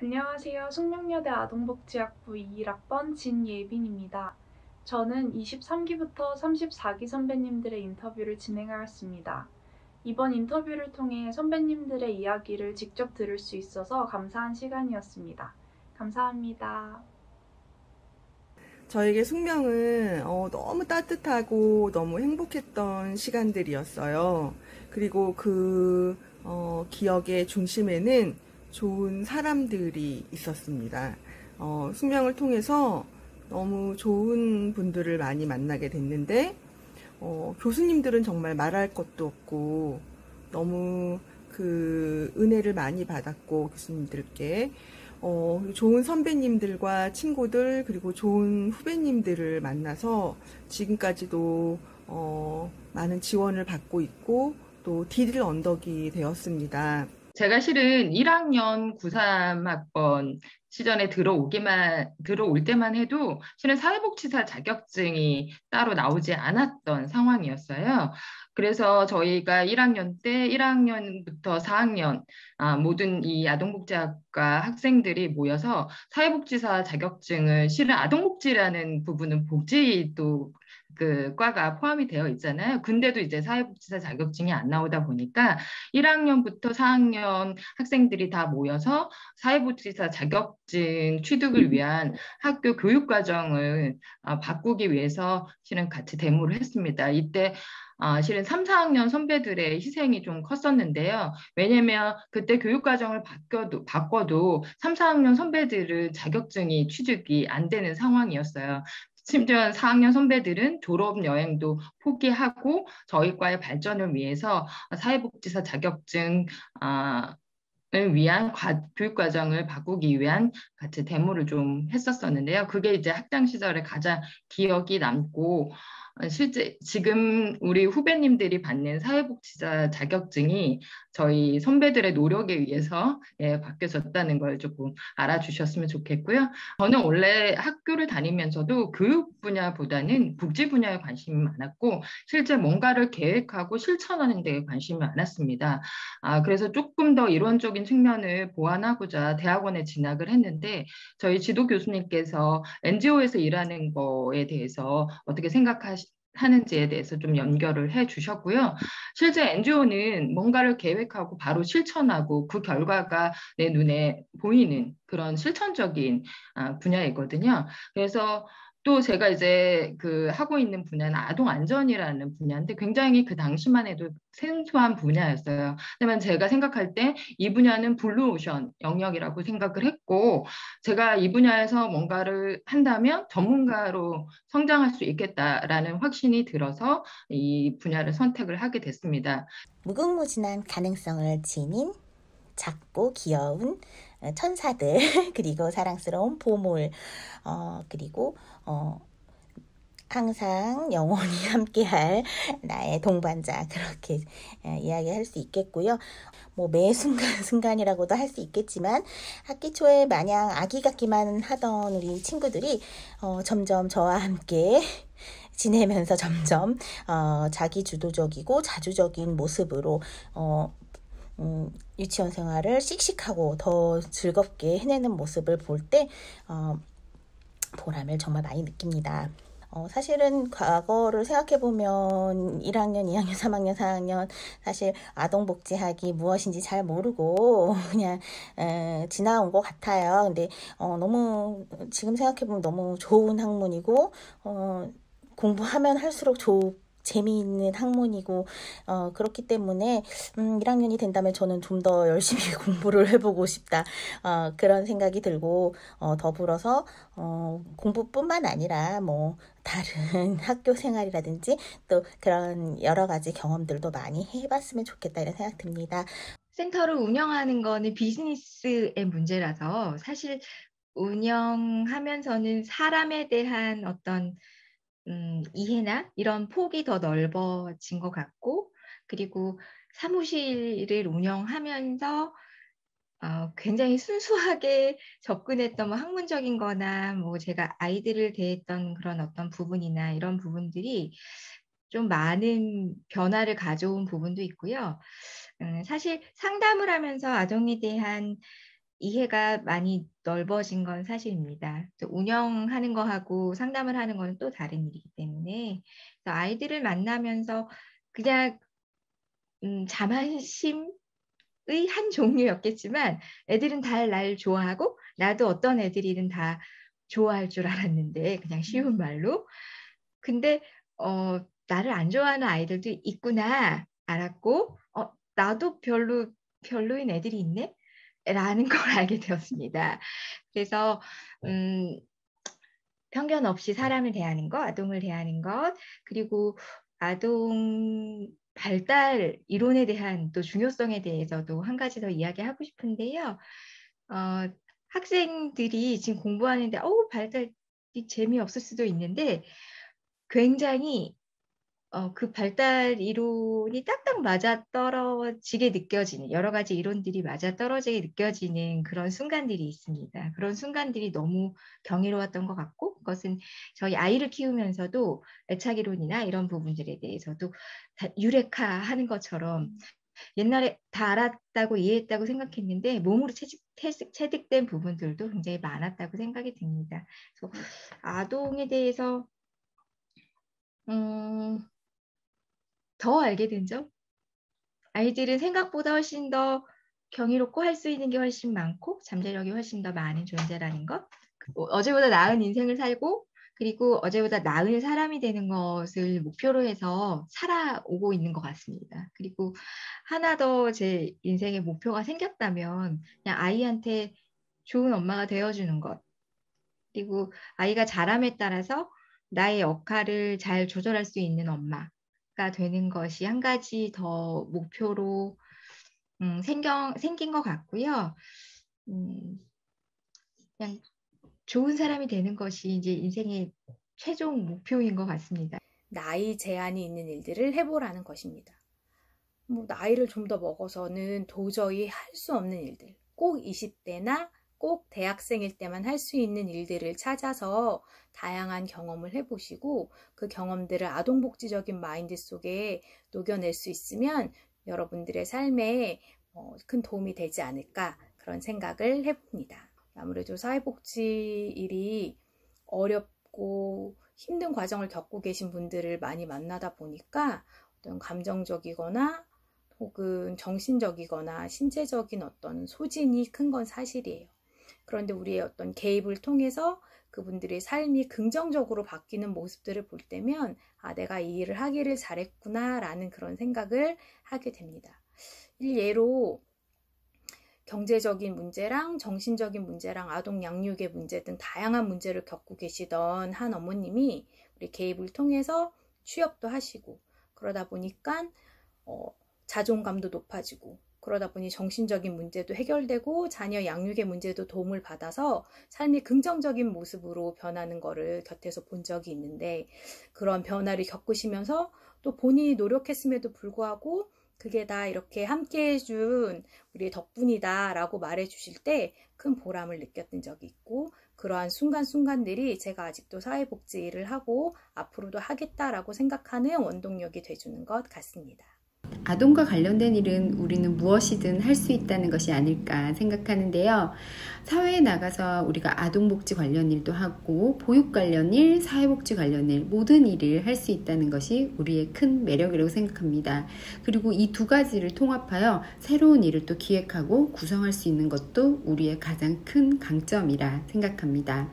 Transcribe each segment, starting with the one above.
안녕하세요. 숙명여대 아동복지학부 21학번 진예빈입니다. 저는 23기부터 34기 선배님들의 인터뷰를 진행하였습니다. 이번 인터뷰를 통해 선배님들의 이야기를 직접 들을 수 있어서 감사한 시간이었습니다. 감사합니다. 저에게 숙명은 너무 따뜻하고 너무 행복했던 시간들이었어요. 그리고 그 기억의 중심에는 좋은 사람들이 있었습니다. 숙명을 통해서 너무 좋은 분들을 많이 만나게 됐는데 교수님들은 정말 말할 것도 없고 너무 그 은혜를 많이 받았고 교수님들께 좋은 선배님들과 친구들 그리고 좋은 후배님들을 만나서 지금까지도 많은 지원을 받고 있고 또 디딜 언덕이 되었습니다. 제가 실은 1학년 93학번 시절에 들어올 때만 해도 실은 사회복지사 자격증이 따로 나오지 않았던 상황이었어요. 그래서 저희가 1학년 때 1학년부터 4학년 모든 이 아동복지학과 학생들이 모여서 사회복지사 자격증을 실은 아동복지라는 부분은 복지도 그 과가 포함이 되어 있잖아요. 근데도 이제 사회복지사 자격증이 안 나오다 보니까 1학년부터 4학년 학생들이 다 모여서 사회복지사 자격증 취득을 위한 학교 교육과정을 바꾸기 위해서 실은 같이 데모를 했습니다. 이때 실은 3, 4학년 선배들의 희생이 좀 컸었는데요. 왜냐면 그때 교육과정을 바꿔도 3, 4학년 선배들은 자격증이 취득이 안 되는 상황이었어요. 심지어 4학년 선배들은 졸업 여행도 포기하고 저희 과의 발전을 위해서 사회복지사 자격증 을 위한 교육과정을 바꾸기 위한 같이 데모를 좀 했었었는데요. 그게 이제 학창 시절에 가장 기억이 남고 실제 지금 우리 후배님들이 받는 사회복지사 자격증이 저희 선배들의 노력에 의해서 바뀌어졌다는 걸 조금 알아주셨으면 좋겠고요. 저는 원래 학교를 다니면서도 교육 분야보다는 복지 분야에 관심이 많았고 실제 뭔가를 계획하고 실천하는 데 관심이 많았습니다. 그래서 조금 더 이론적인 측면을 보완하고자 대학원에 진학을 했는데 저희 지도 교수님께서 NGO에서 일하는 거에 대해서 어떻게 하는지에 대해서 좀 연결을 해 주셨고요. 실제 NGO는 뭔가를 계획하고 바로 실천하고 그 결과가 내 눈에 보이는 그런 실천적인 분야이거든요. 그래서 또 제가 이제 그 하고 있는 분야는 아동 안전이라는 분야인데 굉장히 그 당시만 해도 생소한 분야였어요. 하지만 제가 생각할 때 이 분야는 블루오션 영역이라고 생각을 했고 제가 이 분야에서 뭔가를 한다면 전문가로 성장할 수 있겠다라는 확신이 들어서 이 분야를 선택을 하게 됐습니다. 무궁무진한 가능성을 지닌 작고 귀여운 천사들 그리고 사랑스러운 보물 그리고 항상 영원히 함께할 나의 동반자 그렇게 이야기할 수 있겠고요. 매 순간이라고도 할 수 있겠지만 학기 초에 마냥 아기 같기만 하던 우리 친구들이 점점 저와 함께 지내면서 점점 자기 주도적이고 자주적인 모습으로 유치원 생활을 씩씩하고 더 즐겁게 해내는 모습을 볼 때 보람을 정말 많이 느낍니다. 사실은 과거를 생각해보면 1학년, 2학년, 3학년, 4학년 사실 아동복지학이 무엇인지 잘 모르고 그냥 지나온 것 같아요. 근데 너무 지금 생각해보면 너무 좋은 학문이고 공부하면 할수록 재미있는 학문이고 그렇기 때문에 1학년이 된다면 저는 좀 더 열심히 공부를 해보고 싶다 그런 생각이 들고 더불어서 공부뿐만 아니라 다른 학교 생활이라든지 또 그런 여러 가지 경험들도 많이 해봤으면 좋겠다 이런 생각 듭니다. 센터를 운영하는 거는 비즈니스의 문제라서 사실 운영하면서는 사람에 대한 어떤 이해나 이런 폭이 더 넓어진 것 같고 그리고 사무실을 운영하면서 굉장히 순수하게 접근했던 학문적인 거나 제가 아이들을 대했던 그런 어떤 부분이나 이런 부분들이 좀 많은 변화를 가져온 부분도 있고요. 사실 상담을 하면서 아동에 대한 이해가 많이 넓어진 건 사실입니다. 운영하는 거하고 상담을 하는 건 또 다른 일이기 때문에 아이들을 만나면서 그냥 자만심의 한 종류였겠지만 애들은 다 날 좋아하고 나도 어떤 애들이든 다 좋아할 줄 알았는데 그냥 쉬운 말로. 근데 나를 안 좋아하는 아이들도 있구나 알았고 나도 별로인 애들이 있네? 라는 걸 알게 되었습니다. 그래서 편견 없이 사람을 대하는 것, 아동을 대하는 것, 그리고 아동 발달 이론에 대한 또 중요성에 대해서도 한 가지 더 이야기하고 싶은데요. 학생들이 지금 공부하는데 발달이 재미없을 수도 있는데 굉장히 그 발달 이론이 딱딱 맞아떨어지게 느껴지는 여러 가지 이론들이 맞아떨어지게 느껴지는 그런 순간들이 있습니다. 그런 순간들이 너무 경이로웠던 것 같고 그것은 저희 아이를 키우면서도 애착 이론이나 이런 부분들에 대해서도 다 유레카하는 것처럼 옛날에 다 알았다고 이해했다고 생각했는데 몸으로 체득된 부분들도 굉장히 많았다고 생각이 듭니다. 그래서 아동에 대해서 더 알게 된 점? 아이들은 생각보다 훨씬 더 경이롭고 할 수 있는 게 훨씬 많고 잠재력이 훨씬 더 많은 존재라는 것. 어제보다 나은 인생을 살고 그리고 어제보다 나은 사람이 되는 것을 목표로 해서 살아오고 있는 것 같습니다. 그리고 하나 더 제 인생의 목표가 생겼다면 그냥 아이한테 좋은 엄마가 되어주는 것. 그리고 아이가 자람에 따라서 나의 역할을 잘 조절할 수 있는 엄마가 되는 것이 한 가지 더 목표로 생긴 것 같고요. 그냥 좋은 사람이 되는 것이 이제 인생의 최종 목표인 것 같습니다. 나이 제한이 있는 일들을 해보라는 것입니다. 나이를 좀 더 먹어서는 도저히 할 수 없는 일들, 꼭 20대나 꼭 대학생일 때만 할 수 있는 일들을 찾아서 다양한 경험을 해보시고 그 경험들을 아동복지적인 마인드 속에 녹여낼 수 있으면 여러분들의 삶에 큰 도움이 되지 않을까 그런 생각을 해봅니다. 아무래도 사회복지 일이 어렵고 힘든 과정을 겪고 계신 분들을 많이 만나다 보니까 어떤 감정적이거나 혹은 정신적이거나 신체적인 어떤 소진이 큰 건 사실이에요. 그런데 우리의 어떤 개입을 통해서 그분들의 삶이 긍정적으로 바뀌는 모습들을 볼 때면 내가 이 일을 하기를 잘했구나 라는 그런 생각을 하게 됩니다. 예로 경제적인 문제랑 정신적인 문제랑 아동 양육의 문제 등 다양한 문제를 겪고 계시던 한 어머님이 우리 개입을 통해서 취업도 하시고 그러다 보니까 자존감도 높아지고 그러다 보니 정신적인 문제도 해결되고 자녀 양육의 문제도 도움을 받아서 삶이 긍정적인 모습으로 변하는 거를 곁에서 본 적이 있는데 그런 변화를 겪으시면서 또 본인이 노력했음에도 불구하고 그게 다 이렇게 함께 해준 우리의 덕분이다 라고 말해주실 때 큰 보람을 느꼈던 적이 있고 그러한 순간순간들이 제가 아직도 사회복지 일을 하고 앞으로도 하겠다라고 생각하는 원동력이 돼주는 것 같습니다. 아동과 관련된 일은 우리는 무엇이든 할 수 있다는 것이 아닐까 생각하는데요. 사회에 나가서 우리가 아동복지 관련 일도 하고 보육 관련 일, 사회복지 관련 일 모든 일을 할 수 있다는 것이 우리의 큰 매력이라고 생각합니다. 그리고 이 두 가지를 통합하여 새로운 일을 또 기획하고 구성할 수 있는 것도 우리의 가장 큰 강점이라 생각합니다.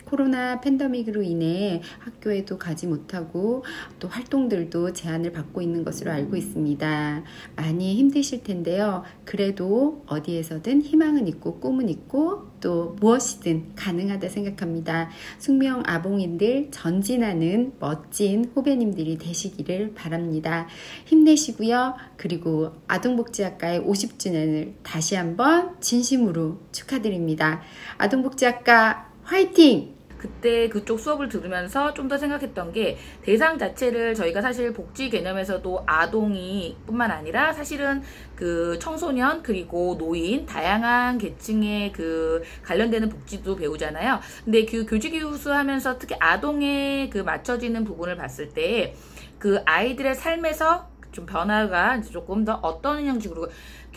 코로나 팬데믹으로 인해 학교에도 가지 못하고 또 활동들도 제한을 받고 있는 것으로 알고 있습니다. 많이 힘드실 텐데요. 그래도 어디에서든 희망은 있고 꿈은 있고 또 무엇이든 가능하다 생각합니다. 숙명 아봉인들 전진하는 멋진 후배님들이 되시기를 바랍니다. 힘내시고요. 그리고 아동복지학과의 50주년을 다시 한번 진심으로 축하드립니다. 아동복지학과 화이팅! 그때 그쪽 수업을 들으면서 좀 더 생각했던 게 대상 자체를 저희가 사실 복지 개념에서도 아동이 뿐만 아니라 사실은 그 청소년 그리고 노인 다양한 계층의 그 관련되는 복지도 배우잖아요. 근데 그 교직이후수 하면서 특히 아동에 그 맞춰지는 부분을 봤을 때 그 아이들의 삶에서 좀 변화가 조금 더 어떤 형식으로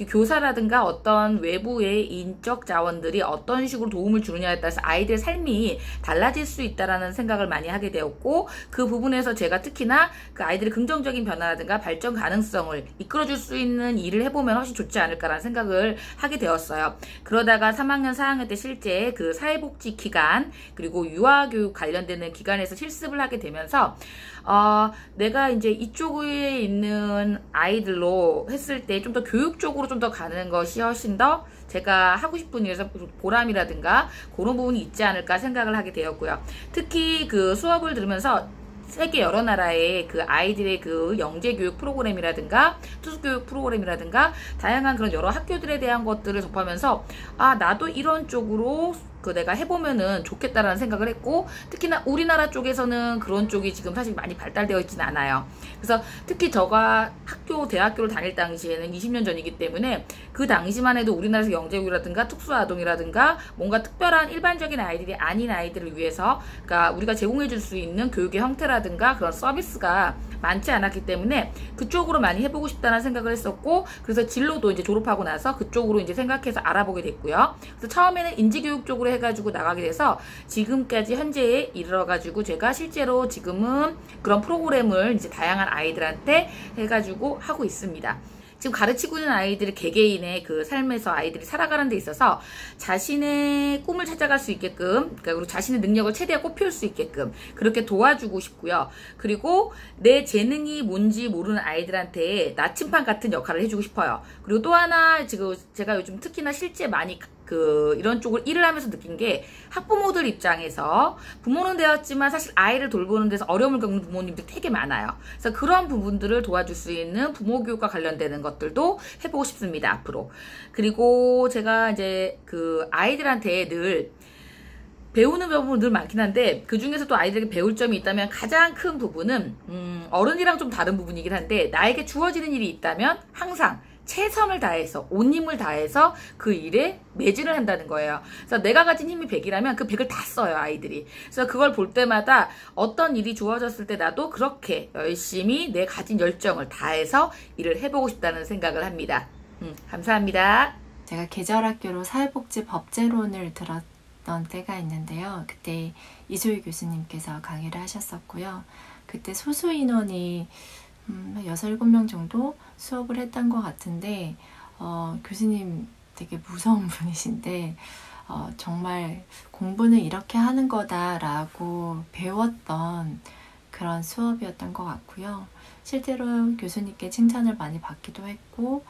교사라든가 어떤 외부의 인적 자원들이 어떤 식으로 도움을 주느냐에 따라서 아이들의 삶이 달라질 수 있다라는 생각을 많이 하게 되었고, 그 부분에서 제가 특히나 그 아이들의 긍정적인 변화라든가 발전 가능성을 이끌어줄 수 있는 일을 해보면 훨씬 좋지 않을까라는 생각을 하게 되었어요. 그러다가 3학년 4학년 때 실제 그 사회복지 기관 그리고 유아교육 관련되는 기관에서 실습을 하게 되면서 내가 이제 이쪽에 있는 아이들로 했을 때 좀 더 교육적으로 좀 더 가는 것이 훨씬 더 제가 하고 싶은 일에서 보람이라든가 그런 부분이 있지 않을까 생각을 하게 되었고요. 특히 그 수업을 들으면서 세계 여러 나라의 그 아이들의 그 영재교육 프로그램이라든가 투숙교육 프로그램이라든가 다양한 그런 여러 학교들에 대한 것들을 접하면서 나도 이런 쪽으로 내가 해보면은 좋겠다라는 생각을 했고, 특히나 우리나라 쪽에서는 그런 쪽이 지금 사실 많이 발달되어 있지는 않아요. 그래서 특히 제가 대학교를 다닐 당시에는 20년 전이기 때문에 그 당시만 해도 우리나라에서 영재교육이라든가 특수아동이라든가 뭔가 특별한 일반적인 아이들이 아닌 아이들을 위해서 그러니까 우리가 제공해 줄 수 있는 교육의 형태라든가 그런 서비스가 많지 않았기 때문에 그쪽으로 많이 해보고 싶다는 생각을 했었고, 그래서 진로도 이제 졸업하고 나서 그쪽으로 이제 생각해서 알아보게 됐고요. 그래서 처음에는 인지교육 쪽으로 해가지고 나가게 돼서 지금까지 현재에 이르러가지고 제가 실제로 지금은 그런 프로그램을 이제 다양한 아이들한테 해가지고 하고 있습니다. 지금 가르치고 있는 아이들이 개개인의 그 삶에서 아이들이 살아가는 데 있어서 자신의 꿈을 찾아갈 수 있게끔, 그러니까 그리고 자신의 능력을 최대한 꽃피울 수 있게끔 그렇게 도와주고 싶고요. 그리고 내 재능이 뭔지 모르는 아이들한테 나침반 같은 역할을 해주고 싶어요. 그리고 또 하나 지금 제가 요즘 특히나 실제 많이 이런 쪽을 일을 하면서 느낀 게, 학부모들 입장에서 부모는 되었지만 사실 아이를 돌보는 데서 어려움을 겪는 부모님들이 되게 많아요. 그래서 그런 부분들을 도와줄 수 있는 부모 교육과 관련되는 것들도 해보고 싶습니다, 앞으로. 그리고 제가 이제 그 아이들한테 늘 배우는 부분은 늘 많긴 한데, 그 중에서 또 아이들에게 배울 점이 있다면 가장 큰 부분은 어른이랑 좀 다른 부분이긴 한데, 나에게 주어지는 일이 있다면 항상 최선을 다해서 온 힘을 다해서 그 일에 매진을 한다는 거예요. 그래서 내가 가진 힘이 100이라면 그 100을 다 써요, 아이들이. 그래서 그걸 볼 때마다 어떤 일이 주어졌을 때 나도 그렇게 열심히 내 가진 열정을 다해서 일을 해보고 싶다는 생각을 합니다. 감사합니다. 제가 계절학교로 사회복지 법제론을 들었던 때가 있는데요. 그때 이소희 교수님께서 강의를 하셨었고요. 그때 소수 인원이 6, 7명 정도 수업을 했던 것 같은데, 교수님 되게 무서운 분이신데, 정말 공부는 이렇게 하는 거다라고 배웠던 그런 수업이었던 것 같고요. 실제로 교수님께 칭찬을 많이 받기도 했고,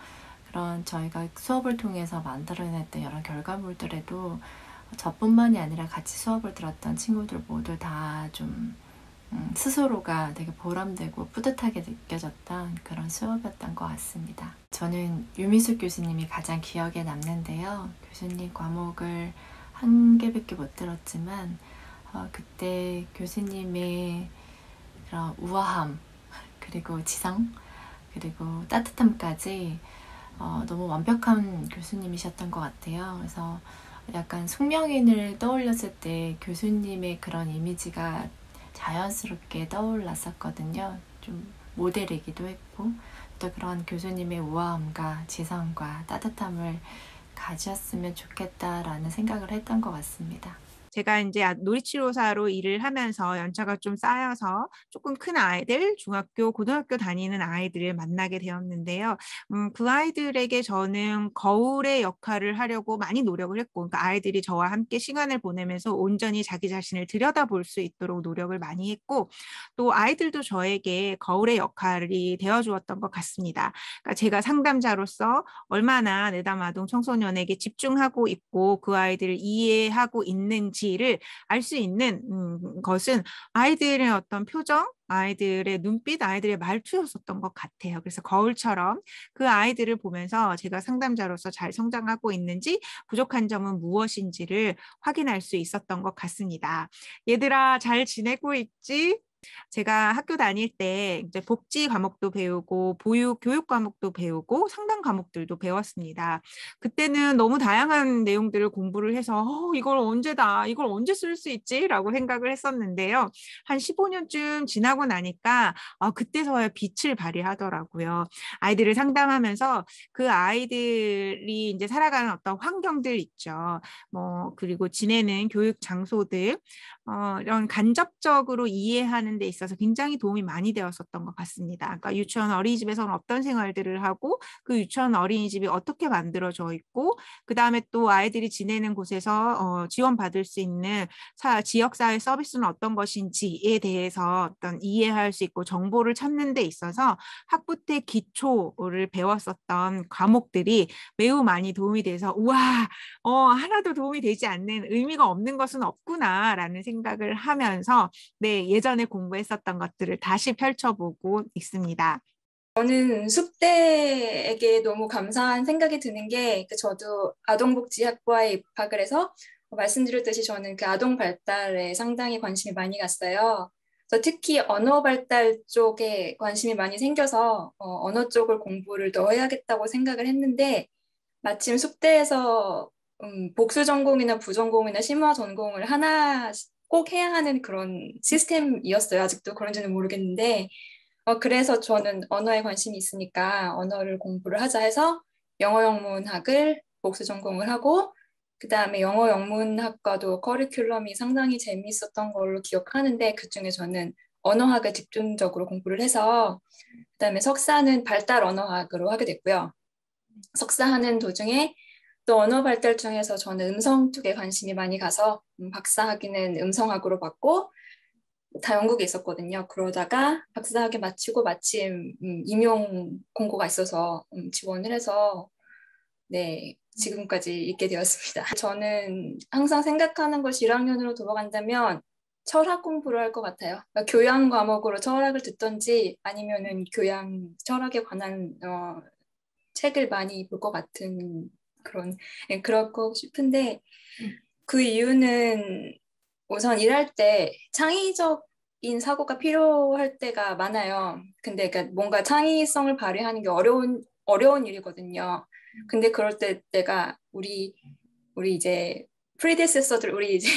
그런 저희가 수업을 통해서 만들어냈던 여러 결과물들에도 저뿐만이 아니라 같이 수업을 들었던 친구들 모두 다 좀 스스로가 되게 보람되고 뿌듯하게 느껴졌던 그런 수업이었던 것 같습니다. 저는 유미숙 교수님이 가장 기억에 남는데요. 교수님 과목을 한 개밖에 못 들었지만 그때 교수님의 그런 우아함, 그리고 지성, 그리고 따뜻함까지 너무 완벽한 교수님이셨던 것 같아요. 그래서 약간 숙명인을 떠올렸을 때 교수님의 그런 이미지가 자연스럽게 떠올랐었거든요. 좀 모델이기도 했고, 또 그런 교수님의 우아함과 지성과 따뜻함을 가졌으면 좋겠다라는 생각을 했던 것 같습니다. 제가 이제 놀이치료사로 일을 하면서 연차가 좀 쌓여서 조금 큰 아이들, 중학교, 고등학교 다니는 아이들을 만나게 되었는데요. 그 아이들에게 저는 거울의 역할을 하려고 많이 노력을 했고, 그러니까 아이들이 저와 함께 시간을 보내면서 온전히 자기 자신을 들여다볼 수 있도록 노력을 많이 했고, 또 아이들도 저에게 거울의 역할이 되어주었던 것 같습니다. 그러니까 제가 상담자로서 얼마나 내담 아동 청소년에게 집중하고 있고 그 아이들을 이해하고 있는지 를 알 수 있는 것은 아이들의 어떤 표정, 아이들의 눈빛, 아이들의 말투였었던 것 같아요. 그래서 거울처럼 그 아이들을 보면서 제가 상담자로서 잘 성장하고 있는지, 부족한 점은 무엇인지를 확인할 수 있었던 것 같습니다. 얘들아, 잘 지내고 있지? 제가 학교 다닐 때 이제 복지 과목도 배우고 보육 교육 과목도 배우고 상담 과목들도 배웠습니다. 그때는 너무 다양한 내용들을 공부를 해서 이걸 언제 쓸 수 있지라고 생각을 했었는데요. 한 15년쯤 지나고 나니까 그때서야 빛을 발휘하더라고요. 아이들을 상담하면서 그 아이들이 이제 살아가는 어떤 환경들 있죠. 그리고 지내는 교육 장소들, 이런 간접적으로 이해하는 데 있어서 굉장히 도움이 많이 되었었던 것 같습니다. 그러니까 유치원 어린이집에서는 어떤 생활들을 하고 그 유치원 어린이집이 어떻게 만들어져 있고 그다음에 또 아이들이 지내는 곳에서 지원받을 수 있는 지역사회 서비스는 어떤 것인지에 대해서 어떤 이해할 수 있고 정보를 찾는 데 있어서 학부 때 기초를 배웠었던 과목들이 매우 많이 도움이 돼서 우와, 하나도 도움이 되지 않는 의미가 없는 것은 없구나라는 생각을 하면서 예전에 공부했었던 것들을 다시 펼쳐보고 있습니다. 저는 숙대에게 너무 감사한 생각이 드는 게 저도 아동복지학과에 입학을 해서 말씀드렸듯이 저는 그 아동 발달에 상당히 관심이 많이 갔어요. 그래서 특히 언어 발달 쪽에 관심이 많이 생겨서 언어 쪽을 공부를 더 해야겠다고 생각을 했는데 마침 숙대에서 복수 전공이나 부전공이나 심화 전공을 하나 꼭 해야 하는 그런 시스템이었어요. 아직도 그런지는 모르겠는데 그래서 저는 언어에 관심이 있으니까 언어를 공부를 하자 해서 영어 영문학을 복수 전공을 하고 그 다음에 영어 영문학과도 커리큘럼이 상당히 재미있었던 걸로 기억하는데 그중에 저는 언어학을 집중적으로 공부를 해서 그 다음에 석사는 발달 언어학으로 하게 됐고요. 석사하는 도중에 또 언어 발달 중에서 저는 음성 쪽에 관심이 많이 가서 박사학위는 음성학으로 받고 다 영국에 있었거든요. 그러다가 박사학위 마치고 마침 임용 공고가 있어서 지원을 해서 지금까지 있게 되었습니다. 저는 항상 생각하는 것이 1학년으로 돌아간다면 철학 공부를 할 것 같아요. 그러니까 교양 과목으로 철학을 듣던지 아니면은 철학에 관한 책을 많이 볼 것 같은 그렇고 싶은데 그 이유는 우선 일할 때 창의적인 사고가 필요할 때가 많아요. 근데 그러니까 뭔가 창의성을 발휘하는 게 어려운 일이거든요. 근데 그럴 때 내가 우리 이제 프리데세서들 우리 이제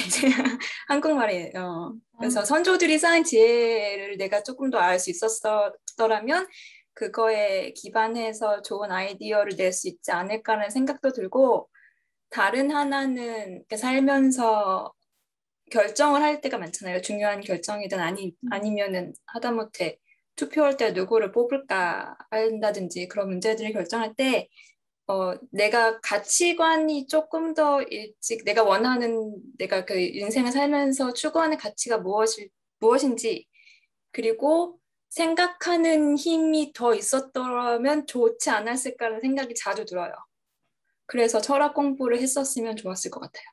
한국말이에요. 그래서 선조들이 쌓은 지혜를 내가 조금 더 알 수 있었더라면 그거에 기반해서 좋은 아이디어를 낼 수 있지 않을까라는 생각도 들고 다른 하나는 살면서 결정을 할 때가 많잖아요. 중요한 결정이든 아니면은 하다못해 투표할 때 누구를 뽑을까 한다든지 그런 문제들을 결정할 때 내가 가치관이 조금 더 일찍 내가 그 인생을 살면서 추구하는 가치가 무엇인지 그리고 생각하는 힘이 더 있었더라면 좋지 않았을까라는 생각이 자주 들어요. 그래서 철학 공부를 했었으면 좋았을 것 같아요.